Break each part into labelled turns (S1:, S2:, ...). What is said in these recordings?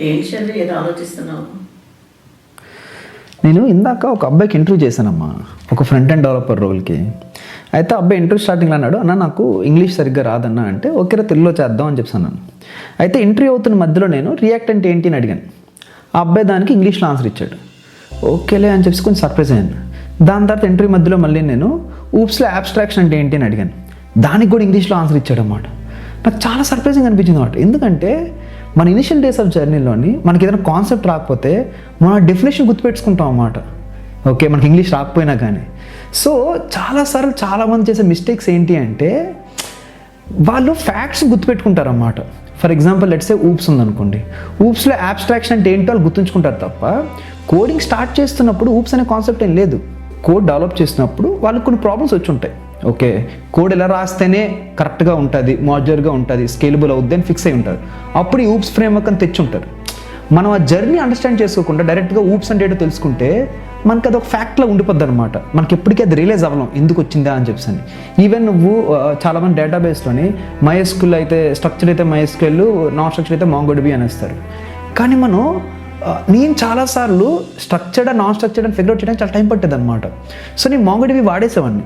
S1: ఏంటి చంద్ర ఏదో ఆలోచిస్తున్నావు?
S2: నేను ఇందాక ఒక అబ్బాయికి ఇంటర్వ్యూ చేశానమ్మా, ఒక ఫ్రంట్ ఎండ్ డెవలపర్ రోల్కి. అయితే అబ్బాయి ఇంటర్వ్యూ స్టార్టింగ్లో అన్నాడు, అన్న నాకు ఇంగ్లీష్ సరిగ్గా రాదన్నా అంటే ఓకే తెలుగులో చేద్దాం అని చెప్పాను. అయితే ఇంటర్వ్యూ అవుతున్న మధ్యలో నేను రియాక్ట్ అంటే ఏంటి అని అడిగాను. ఆ అబ్బాయి దానికి ఇంగ్లీష్లో ఆన్సర్ ఇచ్చాడు. ఓకేలే అని చెప్పి కొంచెం సర్ప్రైజ్ అయ్యాను. దాని తర్వాత ఇంటర్వ్యూ మధ్యలో మళ్ళీ నేను ఊప్స్లో అబ్స్ట్రాక్షన్ అంటే ఏంటి అని అడిగాను. దానికి కూడా ఇంగ్లీష్లో ఆన్సర్ ఇచ్చాడు అన్నమాట. నాకు చాలా సర్ప్రైజింగ్ అనిపించింది అన్నమాట. ఎందుకంటే మన ఇనిషియల్ డేస్ ఆఫ్ జర్నీలోని మనకి ఏదైనా కాన్సెప్ట్ రాకపోతే మన డెఫినేషన్ గుర్తుపెట్టుకుంటాం అన్నమాట. ఓకే, మనకి ఇంగ్లీష్ రాకపోయినా కానీ. సో చాలాసార్లు చాలామంది చేసే మిస్టేక్స్ ఏంటి అంటే వాళ్ళు ఫ్యాక్ట్స్ గుర్తుపెట్టుకుంటారన్నమాట. For example let's say oops ఉందనుకోండి, ఊప్స్లో అబ్స్ట్రాక్షన్ అంటే ఏంటో వాళ్ళు గుర్తుంచుకుంటారు తప్ప కోడింగ్ స్టార్ట్ చేస్తున్నప్పుడు ఊప్స్ అనే కాన్సెప్ట్ ఏం లేదు. కోడ్ డెవలప్ చేసినప్పుడు వాళ్ళకి కొన్ని ప్రాబ్లమ్స్ వచ్చి ఉంటాయి. ఓకే, కోడ్ ఎలా రాస్తేనే కరెక్ట్గా ఉంటుంది, మాడ్యులర్గా ఉంటుంది, స్కేలబుల్ అవుద్ది అని ఫిక్స్ అయి ఉంటారు. అప్పుడు ఈ ఊప్స్ ఫ్రేమ్వర్క్ అని తెచ్చి ఉంటారు. మనం ఆ జర్నీ అండర్స్టాండ్ చేసుకోకుండా డైరెక్ట్గా ఊప్స్ అంటే ఏంటో తెలుసుకుంటే మనకి అది ఒక ఫ్యాక్ట్లో ఉండిపోద్ది అనమాట. మనకి ఎప్పటికీ అది రియలైజ్ అవ్వలేం ఎందుకు వచ్చిందా అని చెప్పి. ఈవెన్ నువ్వు చాలామంది డేటాబేస్లోని MySQL అయితే స్ట్రక్చర్ అయితే MySQL, నాన్ స్ట్రక్చర్ అయితే MongoDB అనేస్తారు. కానీ నేను చాలాసార్లు స్ట్రక్చర్డ్ నాన్ స్ట్రక్చర్డ్ అని ఫిగర్ అవుట్ చేయడానికి చాలా టైం పట్టేది అనమాట. సో నేను MongoDB వాడేసేవాడిని.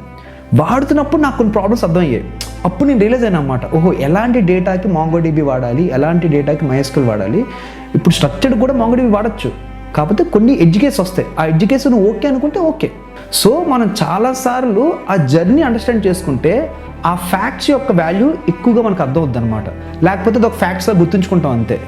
S2: వాడుతున్నప్పుడు నాకు కొన్ని ప్రాబ్లమ్స్ అర్థమయ్యాయి. అప్పుడు నేను రియలైజ్ అయినా అనమాట, ఓహో ఎలాంటి డేటాకి MongoDB వాడాలి, ఎలాంటి డేటాకి MySQL వాడాలి. ఇప్పుడు స్ట్రక్చర్డ్ కూడా MongoDB వాడచ్చు, కాకపోతే కొన్ని ఎడ్యుకేస్ వస్తాయి. ఆ ఎడ్యుకేషన్ ఓకే అనుకుంటే ఓకే. సో మనం చాలాసార్లు ఆ జర్నీ అండర్స్టాండ్ చేసుకుంటే ఆ ఫ్యాక్ట్స్ యొక్క వాల్యూ ఎక్కువగా మనకు అర్థం అవుద్ది అనమాట. లేకపోతే అది ఒక ఫ్యాక్ట్స్గా గుర్తుంచుకుంటాం అంతే.